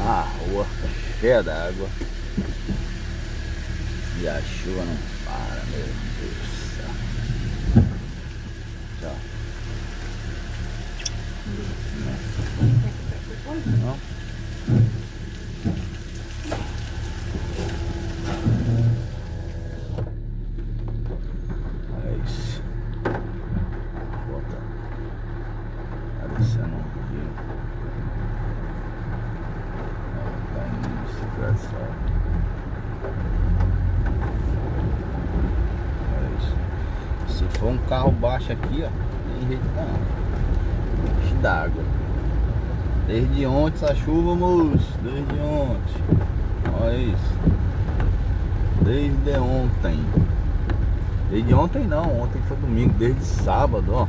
A rua cheia d'água. E a chuva não para, meu Deus do céu. Tchau. Não. É isso. Volta. Tá descendo um rio. Tá indo desgraçado. É isso. Se for um carro baixo aqui, ó, tem jeito não. Enche d'água. Desde ontem essa chuva, moço. Desde ontem. Olha isso. Desde ontem. Desde ontem não, ontem foi domingo. Desde sábado, ó.